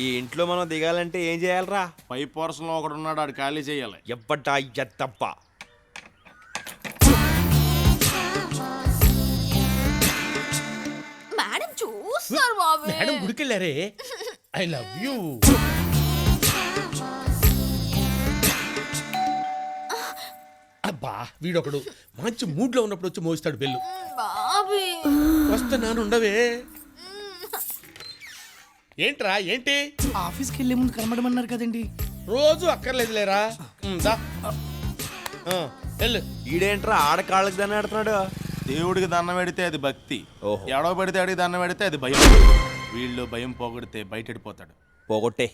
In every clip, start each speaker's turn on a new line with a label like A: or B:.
A: ఈ ఇంట్లో మనం దిగాలంటే ఏం చేయాలరా?
B: పై పోర్షన్ లో ఒకడు ఉన్నాడు, ఆడు ఖాళీ చేయాలి.
A: ఎవ్వటా ఎత్తప్ప.
C: మేడం చూస్తారు బాబు.
D: మేడం గుడికెళ్ళారే. I love you. అబ్బా వీడొకడు మంచి మూడ్ లో ఉన్నప్పుడు వచ్చి మోస్తాడు బెల్లు.
C: బాబీ
D: వస్తున్నాను ఉండవే. ఏంట్రా ఏంటి?
E: ఆఫీస్కి వెళ్ళే ముందు కనబడమన్నారు కదండి.
D: రోజు అక్కర్లేదు లేరా. వెళ్ళు.
A: ఈడేంట్రా ఆడకాళ్ళకి దాన్ని ఆడుతున్నాడు?
B: దేవుడికి దండం పెడితే అది భక్తి,
A: ఓహో.
B: ఎవడో పెడితే అడిగి దండం పెడితే అది భయం. వీళ్ళు భయం పోగొడితే బయటడిపోతాడు.
A: పోగొట్టే.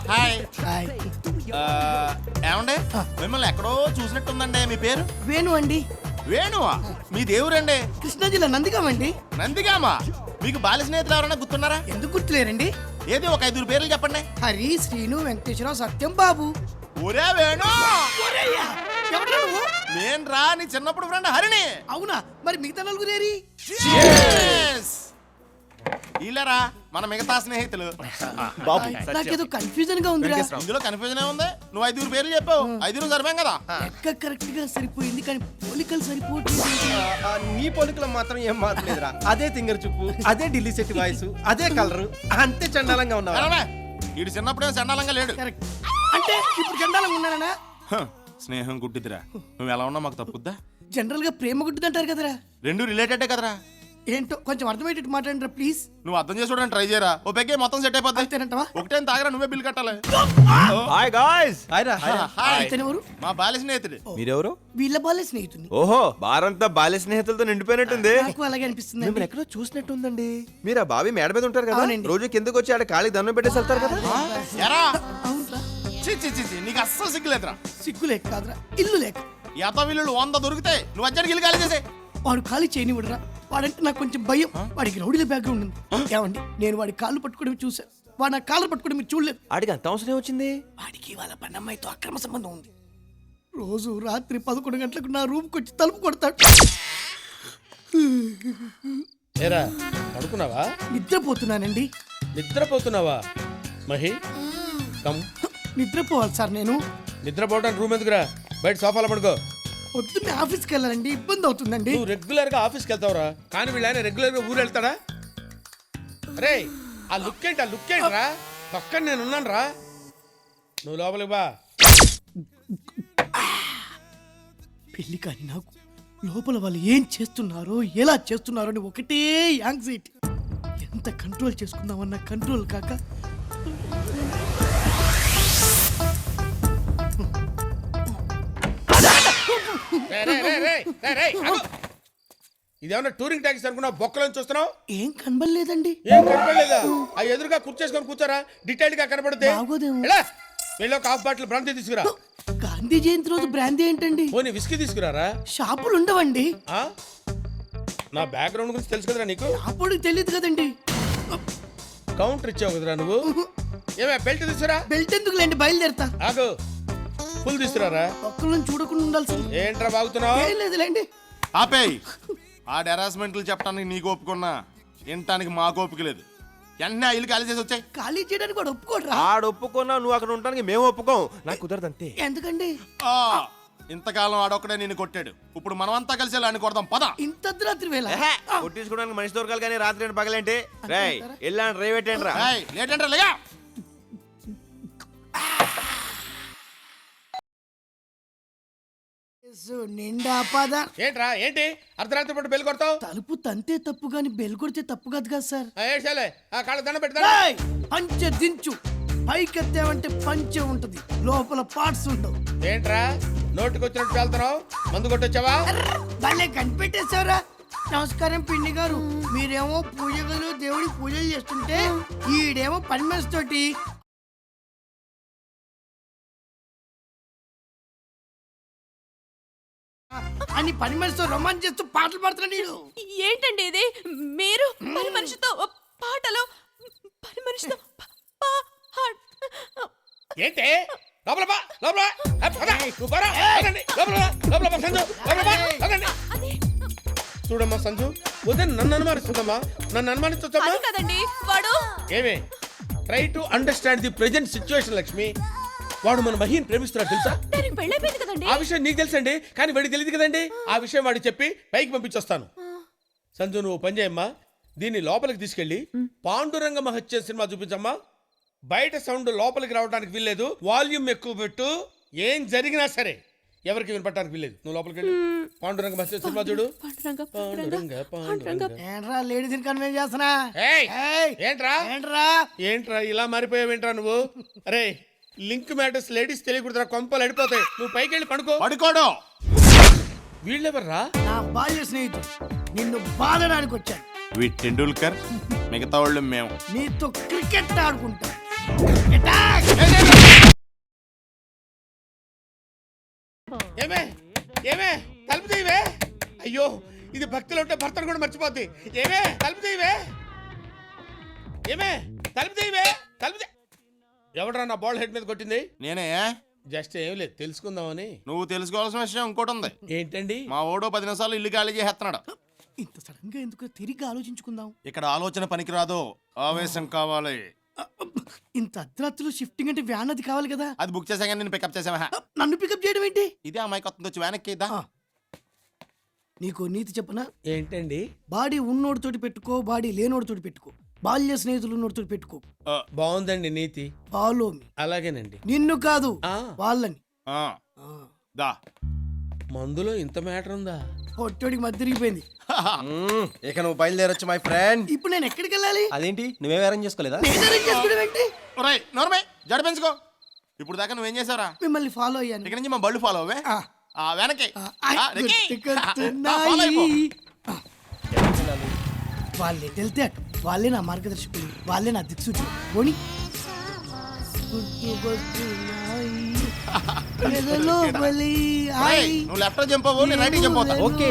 B: హాయ్.
E: హాయ్.
B: ఏమండి, మిమ్మల్ని ఎక్కడో చూసినట్టుందండి. మీ పేరు?
E: వేణు అండి.
B: వేణువా? మీ దేవురండి?
E: కృష్ణా జిల్లా నందిగామండి.
B: నందిగామా? మీకు బాల్య స్నేహితులు ఎవరైనా గుర్తున్నారా?
E: ఎందుకు గుర్తులేరండి?
B: ఏది ఒక 5 పేర్లు చెప్పండి.
E: హరి, శ్రీను, వెంకటేశ్వరరావు, సత్యం, బాబు.
B: ఒరే వేణు,
E: ఎవడ్రా నువ్వు?
B: నేను రా నీ చిన్నప్పుడు ఫ్రెండ్ హరిని.
E: అవునా? మరి మిగతా నలుగురేరి?
B: ఇల్లరా మన మిగతా స్నేహితులు.
A: బాబు
E: నాకేదో కన్ఫ్యూజన్ గా ఉందిరా.
B: ఇందులో కన్ఫ్యూజన్ ఉంది. నువ్వు 5 పేర్లు చెప్పావు, 5 సరిపోయాం కదా.
E: లెక్క కరెక్ట్ గా సరిపోయింది కానీ పోలికలు సరిపోవట్లేదు.
F: నీ పొలికలో మాత్రం ఏం మార్చలేదురా. అదే తింగర్ చూపు, అదే ఢిల్లీ సెట్టి వాయిస్, అదే కలరు, అంతే చండాలంగా ఉన్నావు.
B: వీడు చిన్నప్పుడే చండాలంగా లేడు.
E: కరెక్ట్. అంటే ఇప్పుడు చండాలంగా ఉన్నానా?
B: స్నేహం గుడ్డిదిరా. నువ్వు ఎలా ఉన్నా మాకు తప్పుద్దా?
E: జనరల్ గా ప్రేమ గుడ్డిదంటారు కదరా.
B: రెండు రిలేటెడ్ కదరా.
E: ఏంటో కొంచెం అర్థమయ్యేటట్టు మాట్లాడరా ప్లీజ్.
B: నువ్వు అర్థం చేసుకోవడానికి ట్రై చేయరా. ఓ పెగ్గే మొత్తం సెట్ అయిపోద్ది.
E: అంతేనంటావా?
B: ఒకటేం తాగరా, నువ్వే బిల్ కట్టాలి.
A: Hi guys.
B: హాయ్.
E: ఇతనెవరు?
B: మా బాల్య స్నేహితుడు.
A: మీరెవరు?
E: వీళ్ళ బాల్య స్నేహితుని.
A: ఓహో, బారంతా బాల్య స్నేహితులతో నిండిపోయినట్టుంది.
E: నాకు అలాగే అనిపిస్తుంది.
A: మిమ్మల్ని ఎక్కడో చూసినట్టుందండి. మీరు ఆ బావి మేడ మీద ఉంటారు కదా,
E: అవునండి.
A: రోజు కిందకు వచ్చి ఆడ కాళ్ళకి దండం పెట్టేసి వెళ్తారు కదా.
B: ఎరా
E: అవునురా.
B: చి చి చి చి, నీకు అస్సలు సిగ్గులేదురా.
E: సిగ్గు లేక కాదురా, ఇల్లు లేక.
B: ఎత వీళ్ళు 100 దొరికితే నువ్వు అజ్జడికి ఇల్లు ఖాళీ చేసే.
E: వాడు ఖాళీ చేయనివ్వడురా. వాడంటే నాకు కొంచెం భయం. వాడికి రౌడీల బ్యాక్గ్రౌండ్ ఉంది. ఏమండి, నేను వాడి కాళ్ళు పట్టుకోవడం చూసాను. వాడు నా కాళ్ళు పట్టుకోవడం మీరు చూడలేదు.
A: ఆడికి అంత అవసరం వచ్చింది.
E: వాడికి వాళ్ళ పన్నమ్మాయితో అక్రమ సంబంధం ఉంది. రోజు రాత్రి 11 గంటలకు నా రూమ్కి వచ్చి తలుపు కొడతాడు.
D: ఏరా పడుకున్నావా?
E: నిద్రపోతున్నానండి.
D: నిద్రపోతున్నావా? మహి కమ్.
E: నిద్రపోవాలి సార్ నేను.
D: నిద్రపోవడానికి రూమ్ ఎందుకురా? బయట సోఫాలో పడుకో.
E: పొద్దున్నే ఆఫీస్కి వెళ్ళాలండి, ఇబ్బంది అవుతుందండి.
D: నువ్వు రెగ్యులర్ గా ఆఫీస్కి వెళ్తావురా, కానీ వీళ్ళైనా రెగ్యులర్ గా ఊరు వెళ్తాడా? రే ఆ లుక్ ఏంటి? ఆ లుక్ ఏంట్రా? పక్కన నేను ఉన్నాను రా. నువ్వు లోపలికి బా.
E: పెళ్లి కానీ నాకు లోపల వాళ్ళు ఏం చేస్తున్నారో, ఎలా చేస్తున్నారో అని ఒకటే యాంగ్జైటీ. ఎంత కంట్రోల్ చేసుకుందామన్నా కంట్రోల్ కాక
D: ఇదేమన్నా టూరింగ్ ట్యాక్సీ అనుకున్నావు? బొక్కలను చూస్తున్నావు?
E: ఏం కనబడలేదండి.
D: ఏం కనపడలేదా? ఆ ఎదురుగా కూర్చేసుకొని కూర్చోరా, డీటెయిల్ గా కనపడితే.
E: బాగోదేమో.
D: వీళ్ళు ఒక హాఫ్ బాటిల్ బ్రాంతి తీసుకురా.
E: గాంధీ జయంతి రోజు బ్రాందీ ఏంటండి?
D: పోనీ విస్కీ తీసుకురారా.
E: షాపులు ఉండవండి.
D: ఆ? నా బ్యాక్గ్రౌండ్ గురించి తెలుసు కదరా నీకు.
E: అప్పుడు తెలియదు కదండి.
D: కౌంటర్ ఇచ్చావు కదరా నువ్వు. ఏమే బెల్ట్ తీసుకురా.
E: బెల్ట్ ఎందుకులేండి, బయలుదేరతా.
D: ఆగు. ఫుల్ తీసుకురారా.
E: ఒక్కళ్ళని చూడకుండా ఉండాల్సింది.
D: ఏంట్రా బాగుతున్నావు?
E: ఏం లేదులేండి.
B: ఆపేయ్. ఆ హెరాస్మెంట్లు చెప్పడానికి నీకు ఓపుకున్నా, వినటానికి మాకు ఓపిక లేదు. వెంటనే ఇల్లు ఖాళీ చేసి వచ్చాయి.
E: ఖాళీ చేయడానికి కూడా ఒప్పుకోడరా.
A: ఆడు ఒప్పుకున్నా నువ్వు అక్కడ ఉండడానికి మేము ఒప్పుకోం. నాకు కుదరదు అంతే.
E: ఎందుకండి?
B: ఇంతకాలం ఆడొక్కడే నిన్ను కొట్టాడు, ఇప్పుడు మనమంతా కలిసి వెళ్ళి కొడదాం పద.
E: ఇంత అర్ధరాత్రి వేళ
A: కొట్టించుకోవడానికి మనిషి దొరకాలి కానీ రాత్రి ఏంటి పగలేంటి? రేయ్ వెళ్ళాను రేవేటేంటి రా.
B: లేట్ అంటే లేగా.
E: నిండా పద.
D: ఏంట్రా ఏంటి అర్ధరాత్రి పూట బెల్ కొడతావు?
E: తలుపు తంతే తప్పు గాని బెల్ కొడితే తప్పు కాదు కదా సార్.
D: ఏడ్చాలే, ఆ కాళ్ళ దండం పెడతా.
E: ఏయ్! పంచె దించు. పైకెత్తావంటే పంచె ఉంటది, లోపల పార్ట్స్ ఉండవు.
D: ఏంట్రా నోటికి వచ్చినట్టు వెళ్తున్నావు? మందు కొట్టొచ్చావా?
E: భలే కనిపెట్టేశారా. నమస్కారం పిండి గారు. మీరేమో పూజ గదిలో దేవుడి పూజలు చేస్తుంటే ఈడేమో పని మనిషి తోటి అని పని మనిషితో రొమాన్స్ చేస్తూ పాటలు పాడుతున్నాడు నీడు.
C: ఏంటండి ఇది? మీరు పని మనిషితో పాటలు, పని మనిషితో
D: ఏంటి లోపల బా, లోపల బా. ఆ, పద, నువ్వు పోరా. పదండి, లోపల బా, లోపల బా, సంజు, లోపల బా, పదండి. చూడమ్మా సంజు, ఉదయం నన్ను అనుమానిస్తుందమ్మా, నన్ను అనుమానిస్తుందమ్మా.
C: అది కదండి వాడు
D: ఏమే try to understand the present situation Lakshmi. వాడు మన మహిని ప్రేమిస్తున్నాడు తెలుసా?
C: దానికి పెళ్ళైపోయింది కదండి.
D: ఆ విషయం నీకు తెలుసండి, కానీ వాడికి తెలియదు కదండి. ఆ విషయం వాడికి చెప్పి పైకి పంపించొస్తాను. సంజు నువ్వు పని చేయమ్మా, దీన్ని లోపలికి తీసుకెళ్ళి పాండురంగ మహత్య సినిమా చూపించమ్మా. బయట సౌండ్ లోపలికి రావడానికి వీల్లేదు, వాల్యూమ్ ఎక్కువ పెట్టు. ఏం జరిగినా సరే ఎవరికి వినపడటానికి వీల్లేదు. నువ్వు లోపలికి వెళ్ళి పాండురంగ మహత్య సినిమా చూడు. పాండురంగ.
E: ఏంట్రా లేడీస్ కన్వెన్స్ చేస్తున్నా?
D: ఏయ్,
E: ఏయ్,
D: ఏంట్రా
E: ఏంట్రా
D: ఏంట్రా ఇలా మారిపోయావేంట్రా నువ్వు? అరే లింక్ మ్యాటర్స్ లేడీస్ తెలియకూడదురా, కొంపలు అడిపోతాయి. నువ్వు పైకి వెళ్ళి పడుకో.
B: పడుకోడు.
D: వీళ్ళెవర్రా?
E: నా బాల్య స్నేహితుడు, నిన్ను బాధడానికి వచ్చాను.
B: వీటి టెండూల్కర్, మిగతా వాళ్ళు మేము.
E: నీతో క్రికెట్ ఆడుకుంటా.
D: ఏమే ఏమే తలుపు తీయవే. అయ్యో ఇది భక్తిలో ఉంటే భర్తను కూడా మర్చిపోద్ది. ఏమే తలుపు తీయవే. ఏమే తలుపు తీయవే. తలుపు ఎవడరా నా బాల్ హెడ్ మీద కొట్టింది?
B: నేనే.
D: జస్ట్ ఏం లేదు తెలుసుకుందామని.
B: నువ్వు తెలుసుకోవాల్సిన విషయం ఇంకోటి ఉంది.
D: ఏంటండి?
B: మా ఓడో 10 నిమిషాలు ఇల్లు ఖాళీ చేస్తున్నాడు.
E: ఇంత సడన్ గా ఎందుకు తిరిగి ఆలోచించుకుందాం.
B: ఇక్కడ ఆలోచన పనికిరాదు, ఆవేశం కావాలి.
E: ఇంత అర్ధరాత్రులు షిఫ్టింగ్ అంటే వ్యాన్ అది కావాలి కదా.
B: అది బుక్ చేసాక నేను పికప్ చేసావా?
E: నన్ను పికప్ చేయడం ఏంటి?
B: ఇదే అమ్మాయి కొత్త వచ్చి వెనక్కి ఇద్దా.
E: నీకు నీతి చెప్పనా?
D: ఏంటండి?
E: బాడీ ఉన్నోడితోటి పెట్టుకో, బాడీ లేనోడితోటి పెట్టుకో, బాల్య స్నేహితులు ఉన్నోడితోటి పెట్టుకో.
D: బాగుందండి నీతి.
E: Follow me.
D: అలాగేనండి.
E: నిన్ను కాదు
D: ఆ.
E: వాళ్ళని.
B: దా.
D: మందులో ఇంత మ్యాటర్ ఉందా?
E: పొట్టోడికి మధ్య తిరిగిపోయింది.
F: ఇక నువ్వు బయలుదేరొచ్చు మై ఫ్రెండ్.
E: ఇప్పుడు నేను ఎక్కడికి వెళ్ళాలి?
F: అదేంటి నువ్వేం అరేంజ్ చేసుకోలేదా?
E: నేను arrange చేసుకోవడం ఏంటి?
B: ఒరేయ్ నోర్మై జడ పెంచుకో. ఇప్పుడు దాకా నువ్వేం చేసావురా?
E: మిమ్మల్ని ఫాలో అయ్యాను.
B: ఇక్కడ నుంచి మా బళ్ళు ఫాలో అవే.
E: ఆ.
B: వెనక్కి
E: ఐ గుర్తుకొస్తున్నాయి. వాళ్ళు ఎటు వెళ్తే అటు, వాళ్ళే నా మార్గదర్శకులు, వాళ్ళే నా దిక్సూచి. పోనీ ఎదలో బలి ఐ
B: నువ్వు లెఫ్ట్ జంప్ అవ్వు, నేను రైట్ జంప్ అవుతా.
F: ఓకే,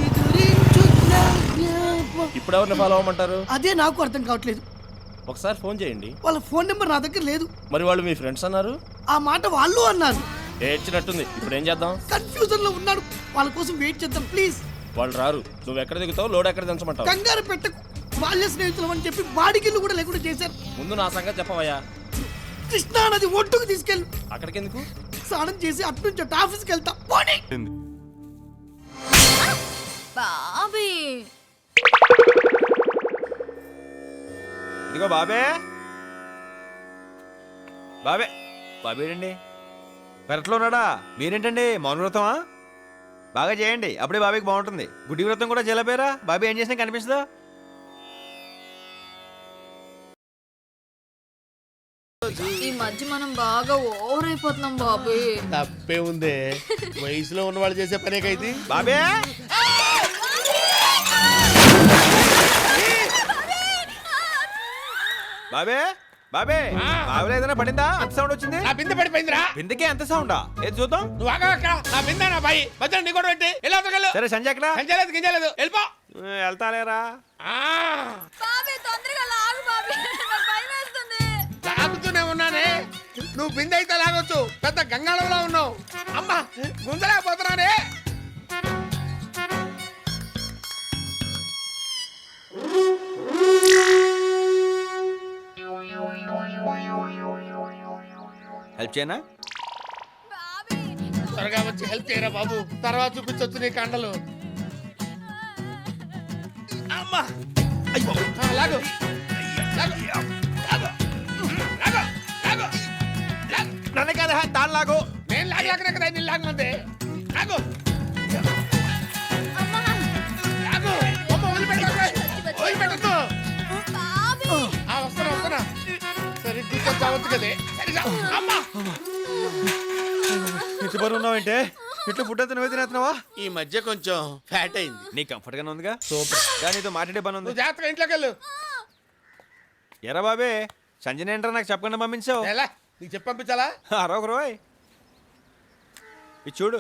E: ఎదురించున్న జ్ఞాపకం.
F: ఇప్పుడు ఎవరిని ఫాలో అవ్వమంటారు?
E: అదే నాకు అర్థం కావట్లేదు.
F: ఒకసారి ఫోన్ చేయండి.
E: వాళ్ళ ఫోన్ నెంబర్ నా దగ్గర లేదు.
F: మరి వాళ్ళు మీ ఫ్రెండ్స్ అన్నారు.
E: ఆ మాట వాళ్ళు అన్నారు.
F: ఏడ్చినట్టుంది. ఇప్పుడు ఏం చేద్దాం?
E: కన్ఫ్యూజన్ లో ఉన్నాడు. వాళ్ళ కోసం వెయిట్ చేద్దాం ప్లీజ్.
F: వాళ్ళు రారు. నువ్వు ఎక్కడ దిగుతావు, లోడ్ ఎక్కడ దించమంటావు?
E: కంగారు పెట్టకు. బాల్య స్నేహితులు అని చెప్పి బాడిగిల్లు కూడా లేకుండా చేశారు.
F: ముందు నా సంగతి చెప్పవయ్యా.
E: కృష్ణా నది ఒడ్డుకు తీసుకెళ్ళు.
F: అక్కడికి ఎందుకు?
E: స్నానం చేసి అటు నుంచి అటు ఆఫీస్కి వెళ్తా. పోనీ.
C: బాబీ
A: ఇదిగో బాబే. బాబే బాబే ఏంటండి పెరట్లో ఉన్నాడా? మీరేంటండి మౌన వ్రతమా? బాగా చేయండి, అప్పుడే బాబీకి బాగుంటుంది. గుడి వ్రతం కూడా చేయలేపోయారా? బాబీ ఏం చేసినా కనిపిస్తుందా?
C: ఈ మధ్య మనం బాగా ఓవర్ అయిపోతున్నాం బాబీ.
D: తప్పే ఉందే, వయసులో ఉన్న వాళ్ళు చేసే పనేకైతే.
A: బాబే బాబే బాబే బాబులో ఏదైనా పడిందా? అంత సౌండ్ వచ్చింది.
D: నా బిందె పడిపోయిందిరా.
A: బిందెకే అంత సౌండా? ఏది చూద్దాం.
D: నువ్వు ఆగా అక్కడ. నా బిందె నా బాయి మధ్యలో నీ కూడా పెట్టి ఎలా అవతగలవు?
A: సరే సంజయ్ అక్కడ
D: సంచలేదు గింజలేదు వెళ్ళిపో.
A: వెళ్తాలేరా?
C: బాబీ తొందరగా లాగు బాబీ, నాకు భయం వేస్తుంది.
D: లాగుతూనే ఉన్నానే. నువ్వు బిందె అయితే లాగొచ్చు, పెద్ద గంగాళంలో ఉన్నావు. అమ్మా గుంజలేకపోతున్నానే.
A: హెల్ప్ చేయనా?
D: త్వరగా వచ్చి హెల్ప్ చేయరా బాబు, తర్వాత చూపించొచ్చు నీ కండలు. అమ్మా అయ్యో లాగు లాగు లాగు లాగు లాగు లాగు.
A: నన్ను కదా తాను లాగు.
D: నేను లాగలేకనే కదా నేను లాగమంది. లాగు లాగు. అమ్మ వదిలిపెట్టదు వదిలిపెట్టద్దు. వస్తున్నా వస్తున్నా. సరే తీసుకొచ్చావచ్చు కదే. సరిగా అమ్మా.
A: ఇటు బరువు ఉన్నావంటే ఇట్లా ఫుడ్ అంతా నువ్వే తినేస్తున్నావా?
D: ఈ మధ్య కొంచెం ఫ్యాట్ అయింది.
A: నీ కంఫర్ట్ గానే ఉందిగా? సూపర్. కానీ నీతో మాట్లాడే పని ఉంది.
D: నువ్వు జాగ్రత్తగా ఇంట్లోకి వెళ్ళు.
A: ఎరా బాబే సంజయ్ ఏంట్రా నాకు చెప్పకుండా పంపించావు?
D: ఎలా నీకు చెప్పి పంపించాలా?
A: అరొక రోయ్ ఇది చూడు.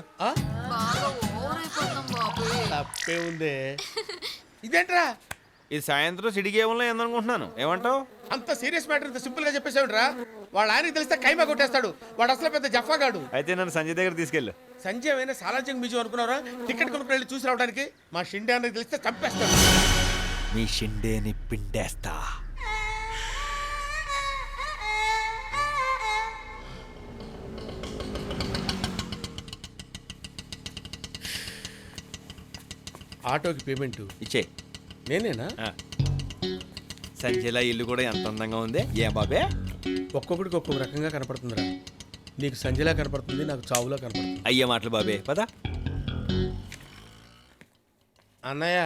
C: బాగా ఓవర్ అయిపోతున్నాం బాబీ.
D: తప్పే ఉందే. ఇదేంట్రా
A: ఇది సాయంత్రం సిటీ గేమ్లో ఏందనుకుంటున్నాను. ఏమంటావు?
D: అంత సీరియస్ మ్యాటర్ ఇంత సింపుల్ గా చెప్పేసావుట్రా. వాళ్ళ ఆయనకి తెలిస్తే కైమా కొట్టేస్తాడు. వాడు అసలు పెద్ద జఫాగాడు.
A: అయితే నన్ను సంజయ్ దగ్గర తీసుకెళ్ళు.
D: సంజయ్ అయినా సాలార్జంగ్ మ్యూజియం అనుకున్నారా? టికెట్ కొనుక్కుని వెళ్ళి చూసి రావడానికి. మా షిండే అన్నకి తెలిస్తే చంపేస్తాడు.
A: మీ షిండేని పిండేస్తా.
D: ఆటోకి పేమెంట్
A: ఇచ్చే.
D: నేనేనా?
A: సంజయ్లా ఇల్లు కూడా ఎంత అందంగా ఉంది. ఏం బాబే?
D: ఒక్కొక్కడికి ఒక్కొక్క రకంగా కనపడుతుందిరా. నీకు సంజయ్లా కనపడుతుంది, నాకు చావులా కనపడుతుంది.
A: అయ్యే మాటలు బాబే, పద.
D: అన్నయ్య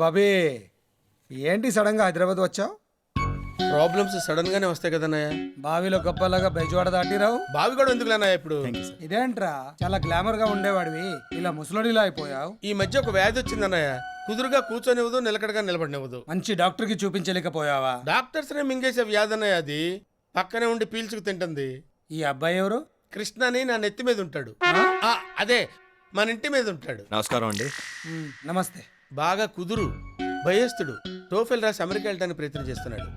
G: బాబీ ఏంటి సడన్ గా హైదరాబాద్ వచ్చావు?
D: ప్రాబ్లమ్స్ సడన్ గానే వస్తాయి కదన్నయ్య.
G: బావిలో గొప్పలాగా బెజవాడ దాటిరావు.
D: బావి కూడా ఎందుకు అన్నయ్య ఇప్పుడు?
G: ఇదేంట్రా చాలా గ్లామర్ గా ఉండేవాడివి, ఇలా ముసలోడిలా అయిపోయావు.
D: ఈ మధ్య ఒక వ్యాధి వచ్చింది అన్నయ్య. కుదురుగా కూర్చొనివ్వదు, నిలకడగా నిలబడినివ్వదు.
G: మంచి డాక్టర్ కి చూపించలేకపోయావా?
D: డాక్టర్స్ నే మింగేసే వ్యాధి అన్నయ్య అది. పక్కనే ఉండి పీల్చుకు తింటుంది.
G: ఈ అబ్బాయి ఎవరు?
D: కృష్ణ అని నా నెత్తి మీద ఉంటాడు. ఆ, అదే మన ఇంటి మీద ఉంటాడు.
A: నమస్కారం అండి.
G: నమస్తే.
D: బాగా కుదురు, భయస్తుడు. టోఫెల్ రాసి అమెరికా వెళ్ళడానికి ప్రయత్నం చేస్తున్నాడు.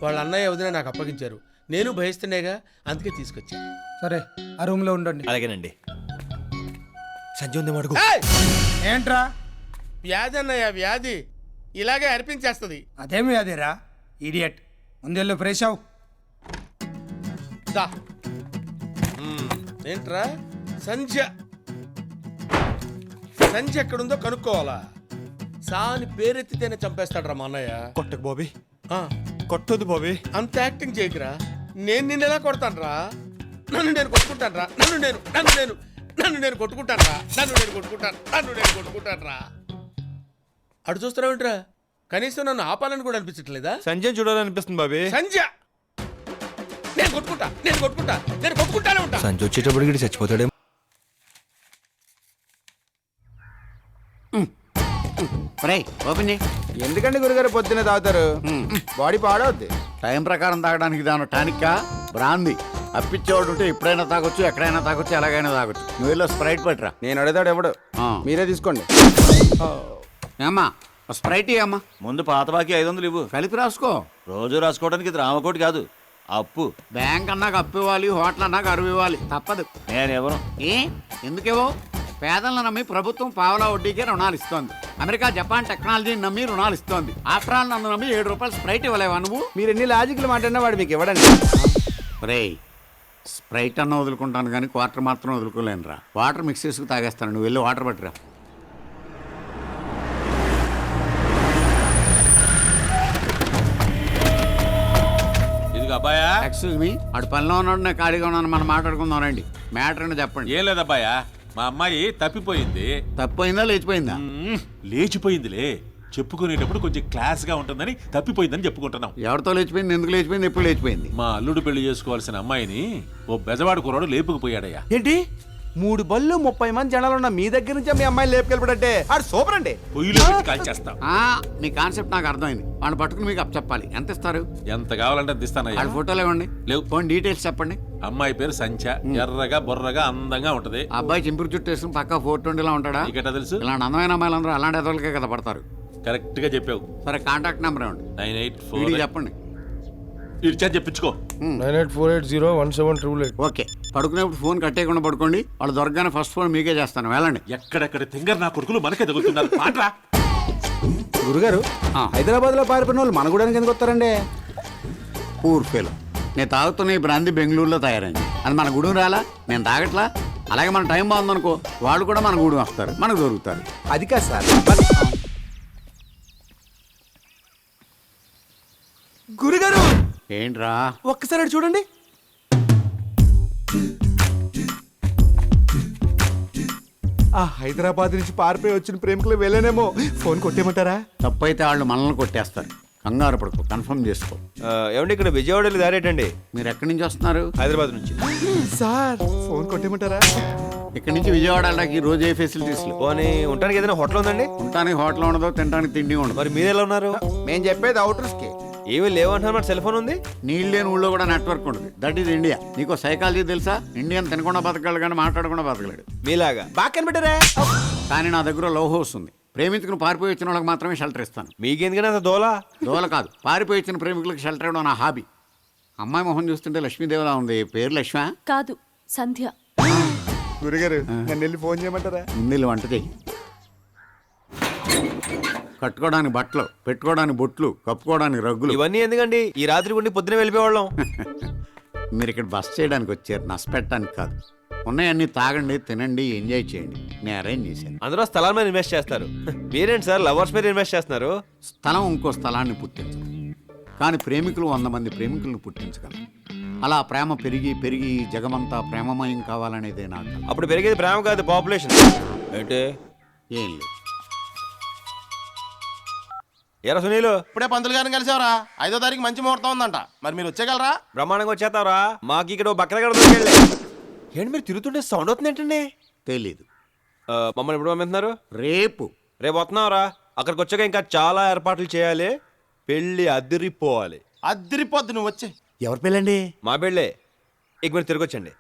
D: వాళ్ళ అన్నయ్య వదిన నాకు అప్పగించారు. నేను భయస్తునేగా, అందుకే తీసుకొచ్చా.
G: సరే ఆ రూమ్ లో ఉండండి.
A: అలాగేనండి. సంజయ్ ఉంది మడుగు.
D: ఏయ్!
G: ఏంట్రా?
D: వ్యాధి అన్నయ్య, వ్యాధి ఇలాగే అర్పించేస్తుంది.
G: అదేమి అదేరా ఇడియట్. ముందెళ్ళు ఫ్రెష్ అవు.
D: దా. ఏంట్రా? సంధ్య ఎక్కడుందో కనుక్కోవాలా? సాని పేరెత్తితేనే చంపేస్తాడ్రా మా అన్నయ్య.
A: కొట్టకు బాబీ,
D: ఆ,
A: కొట్టొద్దు బాబీ.
D: అంత యాక్టింగ్ చేయకురా. నేను నిన్ను ఎలా కొడతానురా? నన్ను నేను కొట్టుకుంటానురా. నన్ను నేను కొట్టుకుంటానురా. అటు చూస్తున్నావుంట్రా. కనీసం నన్ను ఆపాలని కూడా అనిపించట్లేదా?
A: సంజయ్ చూడాలనిపిస్తుంది బాబీ.
D: సంధ్య నేను కొట్టుకుంటానే ఉంటా.
A: సంజయ్ వచ్చేటప్పుడు చచ్చిపోతాడే.
H: ఎందుకండి గురుగారు పొద్దున్నే తాగుతారు? బాడీ పాడవద్ది.
I: టైం ప్రకారం తాగడానికి దాని టానిక్కా బ్రాంది. అప్పిచ్చేవాడు ఉంటే ఎప్పుడైనా తాగొచ్చు, ఎక్కడైనా తాగొచ్చు, ఎలాగైనా తాగొచ్చు. నువ్వు వెళ్ళి స్ప్రైట్ పట్టురా.
H: నేను అడుగుతాడు ఎవడు, మీరే తీసుకోండి.
I: ఏమ్మా స్ప్రైట్ అమ్మా.
J: ముందు పాత బాకీ 500 ఇవ్వు.
I: కలిపి రాసుకో.
J: రోజు రాసుకోవడానికి ఇది రామకోటి కాదు, అప్పు.
I: బ్యాంక్ అన్నాక అప్పు ఇవ్వాలి, హోటల్ అన్నాక అరువు ఇవ్వాలి. తప్పదు.
J: నేనెవరు?
I: ఎందుకేవో పేదలను నమ్మి ప్రభుత్వం పావలా వడ్డీకే రుణాలు ఇస్తోంది. అమెరికా, జపాన్ టెక్నాలజీని నమ్మి రుణాలు ఇస్తోంది. ఆఫ్టర్ ఆల్ నన్ను నమ్మి 7 రూపాయలు స్ప్రైట్ ఇవ్వలేవా నువ్వు?
H: మీరు ఎన్ని లాజిక్లు మాట్లాడినా వాడు మీకు ఇవ్వడండి.
I: రేయ్, స్ప్రైట్ అన్న వదులుకుంటాను కానీ క్వార్టర్ మాత్రం వదులుకోలేనురా. వాటర్ మిక్స్ చేసుకు తాగేస్తాను. నువ్వు వెళ్ళి వాటర్ పట్టురా.
J: ఇదిగో అబ్బాయా.
I: ఎక్స్క్యూజ్ మీ, అటు పనిలో ఉన్నాడు, నేను ఖాళీగా ఉన్నాను. మనం మాట్లాడుకుందాం రండి. మ్యాటర్ అని చెప్పండి.
J: ఏం లేదబ్బాయా, మా అమ్మాయి తప్పిపోయింది.
I: తప్పైందా లేచిపోయిందా?
J: లేచిపోయిందిలే. చెప్పుకునేటప్పుడు కొంచెం క్లాస్ గా ఉంటుందని తప్పిపోయిందని చెప్పుకుంటున్నాం.
I: ఎవరితో లేచిపోయింది, ఎందుకు లేచిపోయింది, ఎప్పుడు లేచిపోయింది?
J: మా అల్లుడు పెళ్లి చేసుకోవాల్సిన అమ్మాయిని ఓ బెజవాడు కుర్రాడు లేపుకుపోయాడయ్యా.
H: ఏంటి 3 బళ్ళు 30 మంది జనాలు ఉన్న మీ దగ్గర నుంచి మీ అమ్మాయిని లేపుకెళ్ళిపడంటే ఆడు సూపర్ అండి.
J: పొయ్యిలో పెట్టి కాల్చేస్తాం.
I: మీ కాన్సెప్ట్ నాకు అర్థమైంది. వాడిని పట్టుకుని మీకు అప్ చెప్పాలి. ఎంత ఇస్తారు?
J: ఎంత కావాలంటే అంత ఇస్తానయ్యా.
I: వాడి ఫోటోలు ఇవ్వండి.
J: లేవు.
I: ఫోన్ డీటెయిల్స్ చెప్పండి.
J: అమ్మాయి పేరు సంచ, ఎర్రగా బొర్రగా అందంగా ఉంటది.
I: ఆ అబ్బాయి చింపురు చుట్టూ వేసుకుని పక్క 420 ఉంటాడా?
J: నీకెట్టా తెలుసు?
I: ఇలాంటి అందమైన అమ్మాయిలందరూ అలాంటి ఎదవలకే కదా పడతారు.
J: కరెక్ట్ గా చెప్పావు.
I: సరే కాంటాక్ట్ నెంబర్ ఇవ్వండి.
J: 984
I: చెప్పండి.
J: ఇచ్చా చెప్పించుకో.
G: 9848017888.
I: ఓకే. పడుకునేప్పుడు ఫోన్ కట్టేయకుండా పడుకోండి. వాళ్ళు దొరకగానే ఫస్ట్ ఫోన్ మీకే చేస్తాను. వెళ్ళండి.
J: ఎక్కడెక్కడ తింగర్ నా కొడుకులు మనకే తగులుతున్నారు. పాట్రా.
H: గురుగారు హైదరాబాద్ లో పారిపోయిన వాళ్ళు మన గూడానికి ఎందుకు వస్తారండి?
I: Poor fellow. నేను తాగుతున్న ఈ బ్రాంతి బెంగళూరులో తయారైంది. అది మన గూడెం రాలా? నేను తాగట్లా? అలాగే మన టైం బాగుందనుకో, వాళ్ళు కూడా మన గూడెం వస్తారు, మనకు దొరుకుతారు.
H: అది కాదు సార్. గురుగారు
I: ఏంట్రా?
H: ఒక్కసారి అటు చూడండి. ఆ హైదరాబాద్ నుంచి పారిపోయి వచ్చిన ప్రేమికులు వెళ్ళానేమో. ఫోన్ కొట్టేయమంటారా?
I: తప్పైతే వాళ్ళు మనల్ని కొట్టేస్తారు. కంగారు పడుకో, కన్ఫర్మ్ చేసుకో.
A: ఏమండి ఇక్కడ విజయవాడ దారేటండి?
I: మీరు ఎక్కడి నుంచి వస్తున్నారు?
A: హైదరాబాద్ నుంచి.
H: సార్ ఫోన్ కొట్టేయమంటారా?
I: ఇక్కడి నుంచి విజయవాడ వెళ్ళడానికి రోజు ఏ ఫెసిలిటీస్ లేవు.
A: పోనీ ఉండడానికి ఏదైనా హోటల్ ఉందండి?
I: ఉండటానికి హోటల్ ఉండదు, తినడానికి తిండి ఉండదు.
A: మరి మీరు ఎలా ఉన్నారు?
H: మేము చెప్పేది అవుటర్స్ కి.
A: ఏమీ లేవంటున్నారు. మరి సెల్ ఫోన్ ఉంది.
I: నీళ్ళు లేని ఊళ్ళో కూడా నెట్వర్క్ ఉంటుంది. That is India. నీకు సైకాలజీ తెలుసా? ఇండియన్ తినకుండా బతకగలడు కానీ మాట్లాడకుండా బతకలేడు.
A: మీలాగా
H: బాగా కనిపెట్టారా?
I: కానీ నా దగ్గర లవ్ హౌస్ ఉంది. ప్రేమించుకుని పారిపోయి వచ్చిన వాళ్ళకి మాత్రమే షెల్టర్ ఇస్తాను.
A: మీకెందుకని అంత దోలా?
I: దోల కాదు, పారిపోయి వచ్చిన ప్రేమికులకు షెల్టర్ ఇవ్వడం నా హాబీ. అమ్మాయి మొహం చూస్తుంటే లక్ష్మీదేవిలా ఉంది. పేరు లక్ష్మ?
C: కాదు, సంధ్య.
H: గురుగారు నన్ను వెళ్ళి ఫోన్ చేయమంటారా?
I: ముందు వంట చెయ్యి. కట్టుకోవడానికి బట్టలు, పెట్టుకోవడానికి బొట్లు, కప్పుకోవడానికి రగ్గులు.
A: ఇవన్నీ ఎందుకండి? ఈ రాత్రి ఉండి పొద్దున వెళ్ళిపోవాళ్ళం.
I: మీరు ఇక్కడ బస్ చేయడానికి వచ్చారు, నష్టపెట్టడానికి కాదు. ఉన్నాయన్నీ తాగండి, తినండి, ఎంజాయ్ చేయండి. నేను అరేంజ్ చేశాను.
A: అందరూ స్థలాల మీద ఇన్వెస్ట్ చేస్తారు. మీరేంటి సార్ లవర్స్ మీద ఇన్వెస్ట్ చేస్తున్నారు?
I: స్థలం ఇంకో స్థలాన్ని పుట్టించదు, కానీ ప్రేమికులు 100 మంది ప్రేమికులను పుట్టించగలరు. అలా ప్రేమ పెరిగి పెరిగి జగమంతా ప్రేమమయం కావాలనేదే నాకు.
A: అప్పుడు పెరిగేది ప్రేమ కాదు, పాపులేషన్. ఏంటి?
I: ఏం లేదు.
A: ఎరా సునీలు,
B: ఇప్పుడే పంతులు గారిని కలిసావరా? 5వ తారీఖు మంచి ముహూర్తం ఉందంట. మరి మీరు వచ్చేయగలరా?
A: బ్రహ్మాండంగా వచ్చేస్తావరా? మాకు ఇక్కడ బక్కలగడ దొరికెళ్ళి. ఏంటి మీరు తిరుగుతుంటే సౌండ్ అవుతుంది ఏంటండి?
I: తెలీదు.
A: మమ్మల్ని ఎప్పుడు పంపిస్తున్నారు?
I: రేపు
A: వస్తున్నావురా? అక్కడికి వచ్చాక ఇంకా చాలా ఏర్పాట్లు చేయాలి. పెళ్ళి అదిరిపోవాలి.
B: అద్దరిపోద్ది, నువ్వు వచ్చే.
H: ఎవరి పెళ్ళండి?
A: మా పెళ్ళే. ఇక మీరు తిరగొచ్చండి.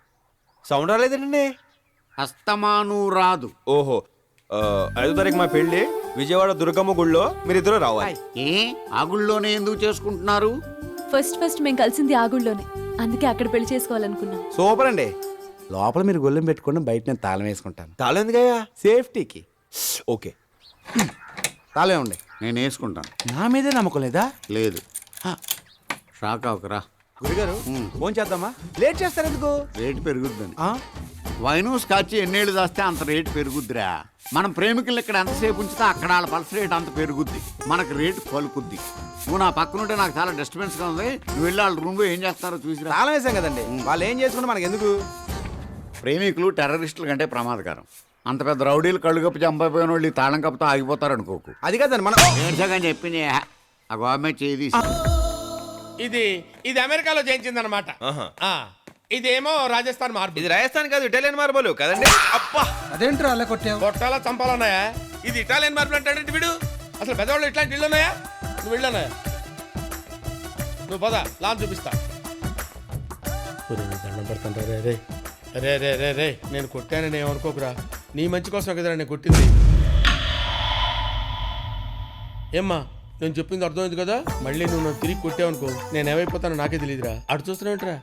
A: సౌండ్ రాలేదండి.
I: అస్తమాను రాదు.
A: ఓహో, 5వ తారీఖు మా పెళ్ళి విజయవాడ దుర్గమ్మ గుళ్ళో. మీరిద్దరూ రావాలి.
I: ఏ ఆ గుళ్ళోనే ఎందుకు చేసుకుంటున్నారు?
C: ఫస్ట్ మేము కలిసింది ఆ గుళ్ళోనే, అందుకే అక్కడ పెళ్లి చేసుకోవాలనుకున్నాం.
A: సూపర్ అండి.
H: లోపల మీరు గొల్లెం పెట్టుకుని బయట నేను తాళం వేసుకుంటాను.
A: తాళం ఎందుకయ్యా?
H: సేఫ్టీకి.
A: ఓకే,
H: తాళం ఉండే.
I: నేను వేసుకుంటాను.
H: నా మీదే నమ్మకం లేదా?
I: లేదు. షాక్ అవకరా.
H: గురుగారు ఫోన్ చేద్దామా? లేట్ చేస్తారు ఎందుకు?
I: రేటు పెరుగుద్దని.
H: ఆ?
I: వైను స్కాచ్ ఎన్నేళ్ళు దాస్తే అంత రేటు పెరుగుద్దిరా. మనం ప్రేమికులు ఇక్కడ ఎంతసేపు ఉంచితే అక్కడ వాళ్ళ పల్స్ రేట్ అంత పెరుగుద్ది, మనకు రేటు పలుకుద్ది. నువ్వు నా పక్కన ఉంటే నాకు చాలా డిస్టర్బెన్స్గా ఉంది. నువ్వు వెళ్ళి వాళ్ళ రూమ్లో ఏం చేస్తారో చూసిరా.
H: తాళం వేసాం కదండి, వాళ్ళు ఏం చేసుకుంటే మనకు ఎందుకు?
I: ప్రేమికులు టెర్రరిస్టుల కంటే ప్రమాదకరం. అంత పెద్ద రౌడీలు కళ్ళు కప్పు చంపైపోయిన వాళ్ళు ఈ తాళం కప్పుతో ఆగిపోతారు అనుకోకు.
H: అది కదండి మనం
I: ఏడ్చగాని చెప్పింది. ఆ గవర్నమెంట్ చేది.
D: ఇది అమెరికాలో చేయించిందనమాట.
A: ఆహా.
D: ఇదేమో రాజస్థాన్ మార్పు.
A: ఇది రాజస్థాన్ కాదు, ఇటాలియన్ మార్బల్ కదండి. అబ్బా,
G: అదేంట్రా అలా కొట్టావు?
D: కొట్టాలా చంపాలన్నాయా? ఇది ఇటాలియన్ మార్పులు అంటాడంటే వీడు. అసలు పెద్దవాళ్ళు ఇట్లాంటి ఇళ్ళు ఉన్నాయా? నువ్వు వెళ్ళన్నాయా? నువ్వు పద, లాన్ చూపిస్తా. దండం పెడతాను. రే రే రే రే రే రే నేను కొట్టానని ఏమనుకోకురా. నీ మంచి కోసం కదరా నేను కొట్టింది. ఏమ్మా, నేను చెప్పింది అర్థమైంది కదా? మళ్ళీ నువ్వు నన్ను తిరిగి కొట్టావనుకో నేను ఏమైపోతానో నాకే తెలియదురా. అటు చూస్తున్నావుంటరా.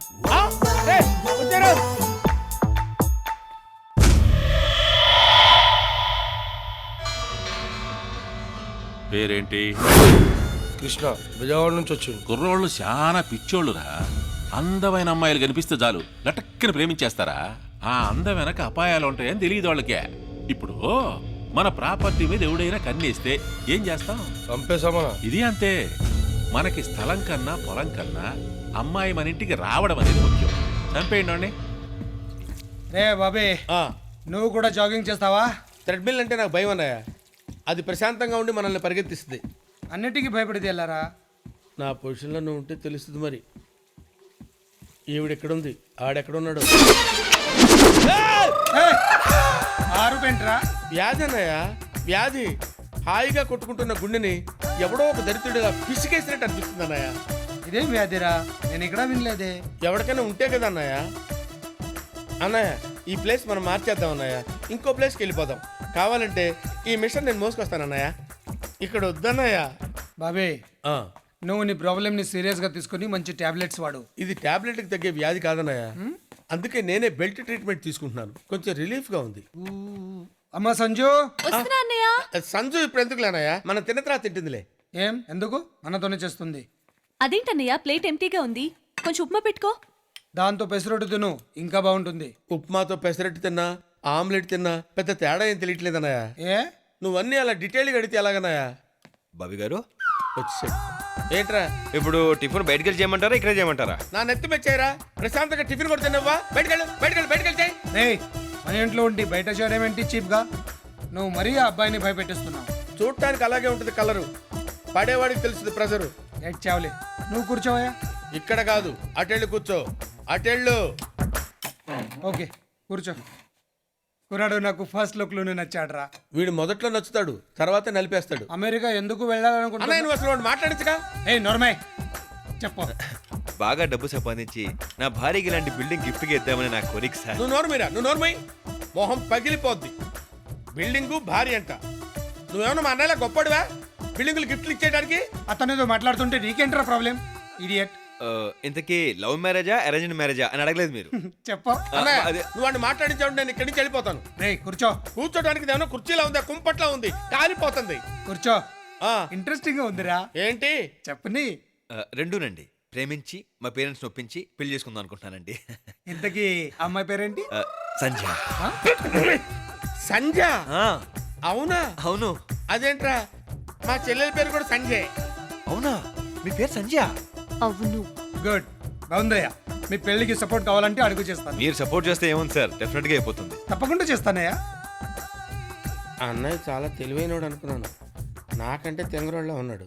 J: పేరేంటి?
D: కృష్ణ, విజయవాడ నుంచి వచ్చింది.
J: కుర్రోళ్ళు చాలా పిచ్చోళ్ళురా. అందమైన అమ్మాయిలు కనిపిస్తే చాలు లటక్కన ప్రేమించేస్తారా? ఆ అందం వెనక అపాయాలు ఉంటాయని తెలియదు వాళ్ళకే. ఇప్పుడు మన ప్రాపర్టీ మీద ఎవడైనా కన్నేస్తే ఏం చేస్తాం?
D: చంపేసామా?
J: ఇది అంతే. మనకి స్థలం కన్నా పొలం కన్నా అమ్మాయి మన ఇంటికి రావడం అనేది ముఖ్యం. చంపేయండి.
G: రే బాబే, నువ్వు కూడా జాగింగ్ చేస్తావా?
D: థ్రెడ్మిల్ అంటే నాకు భయం అన్నాయా. అది ప్రశాంతంగా ఉండి మనల్ని పరిగెత్తిస్తుంది.
G: అన్నిటికీ భయపడితే వెళ్ళారా?
D: నా పొజిషన్లో నువ్వు ఉంటే తెలుస్తుంది. మరి ఈవిడెక్కడుంది, ఆడెక్కడున్నాడు?
G: ఆరుపెంట్రా
D: వ్యాధి అన్నయ్య, వ్యాధి. హాయిగా కొట్టుకుంటున్న గుండెని ఎవడో ఒక దరిద్రుడిగా పిసికేసినట్టు అనిపిస్తుంది అన్నయ్య.
G: ఇదేం వ్యాధిరా? నేను ఇక్కడ వినలేదే.
D: ఎవరికైనా ఉంటే కదా అన్నయ్య. అన్నయ్య, ఈ ప్లేస్ మనం మార్చేద్దాం అన్నయ్య. ఇంకో ప్లేస్కి వెళ్ళిపోదాం. కావాలంటే ఈ మిషన్ నేను మోసుకొస్తాను అన్నయ్య. ఇక్కడ వద్దన్నయ్య.
G: బాబే, నువ్వు నీ ప్రాబ్లమ్ని సీరియస్గా తీసుకుని మంచి టాబ్లెట్స్ వాడు.
D: ఇది టాబ్లెట్కి తగ్గే వ్యాధి కాదన్నయ్య. అందుకే నేనే బెల్ట్ ట్రీట్మెంట్ తీసుకుంటున్నాను. కొంచెం రిలీఫ్గా ఉంది.
G: అమ్మా సంజు.
D: సంజు ఇప్పుడు ఎందుకు లేనయ్యా? మనం తిన్న తర్వాత తింటుందిలే.
G: ఏం ఎందుకు? మనతోనే చేస్తుంది.
C: అదేంటన్నయ్య, ప్లేట్ ఎంటీగా ఉంది, కొంచెం ఉప్మా పెట్టుకో.
G: దాంతో పెసరట్టు తిను, ఇంకా బాగుంటుంది.
D: ఉప్మాతో పెసరట్టు తిన్నా, ఆమ్లెట్ తిన్నా పెద్ద తేడా ఏం తెలియట్లేదన్నయ్య.
G: ఏ
D: నువ్వన్నీ అలా డీటెయిల్గా అడిగితే ఎలాగన్నయ్యా?
A: బాబీ గారు
D: వచ్చేసాడు. ఏంట్రా
A: ఇప్పుడు టిఫిన్ బయటకు వెళ్ళి చేయమంటారా, ఇక్కడే చేయమంటారా?
D: నా నెత్తి మెచ్చాయిరా. ప్రశాంతంగా టిఫిన్ కూడా తిన్నావా? బయటకెళ్ళి
G: రేయ్, మన ఇంట్లో ఉండి బయట చేయడం ఏంటి చీప్గా? నువ్వు మరీ ఆ అబ్బాయిని భయపెట్టిస్తున్నావు.
D: చూడటానికి అలాగే ఉంటుంది కలరు, పడేవాడికి తెలుస్తుంది ప్రెజరు.
G: ఎట్ చావులే, నువ్వు కూర్చోవయ్యా.
D: ఇక్కడ కాదు, అటెళ్ళు కూర్చో. అటెళ్ళు.
G: ఓకే కూర్చో. కుర్రాడు నాకు ఫస్ట్ లుక్ లోనే నచ్చాడురా.
D: వీడు మొదట్లో నచ్చుతాడు, తర్వాత నలిపేస్తాడు.
G: అమెరికా ఎందుకు
D: అన్నయ్య,
G: వెళ్ళాలనుకుంటున్నావు?
D: నువ్వు అసలు మాట్లాడచ్చుగా.
G: ఏ నోర్మై, చెప్పు.
A: బాగా డబ్బు సంపాదించి నా భార్యకి ఇలాంటి బిల్డింగ్ గిఫ్ట్గా ఇద్దామని నా కోరిక సార్.
D: నువ్వు నోర్మై మొహం పగిలిపోద్ది. బిల్డింగు భారీ అంట. నువ్వేమన్నా మా అన్నయ్యలా గొప్పడివా బిల్డింగులు గిఫ్ట్లు ఇచ్చేయడానికి?
G: అతను ఏదో మాట్లాడుతుంటే నీకేంట్రా ప్రాబ్లం ఇడియట్
A: ఇంతకీ లవ్ మ్యారేజా అరేంజ్ మ్యారేజా అని అడగలేదు మీరు.
G: చెప్పు
D: అన్నయ్య
A: అదే.
D: నువ్వు వాడిని మాట్లాడించావు నేను ఇక్కడి నుంచి వెళ్ళిపోతాను.
G: రే కూర్చో
D: కూర్చోడానికి ఏమైనా కుర్చీలా ఉందా కుంపట్లా ఉంది కాలిపోతుంది.
G: కూర్చో
D: ఆ,
G: ఇంట్రెస్టింగ్ గా ఉందిరా
D: ఏంటి?
G: చెప్పని
A: రెండూనండి. ప్రేమించి మా పేరెంట్స్ ఒప్పించి పెళ్లి చేసుకుందాం అనుకుంటున్నానండి.
G: ఇంతకీ అమ్మాయి పేరేంటి?
A: సంధ్య.
D: సంజ?
A: ఆ,
D: అవునా?
A: అవును.
D: అదేంట్రా మా చెల్లెల పేరు కూడా సంజయ్.
A: అవునా మీ పేరు సంధ్య?
C: అవును.
G: గుడ్ బాగుందయ్యా. మీ పెళ్లికి సపోర్ట్ కావాలంటే అడుగు చేస్తాను.
A: మీరు సపోర్ట్ చేస్తే ఏముంది సార్, డెఫినెట్ గా అయిపోతుంది.
G: తప్పకుండా చేస్తానయ్యా.
D: అన్నయ్య చాలా తెలివైనోడు అనుకున్నాను, నాకంటే తెంగరోళ్ళ ఉన్నాడు.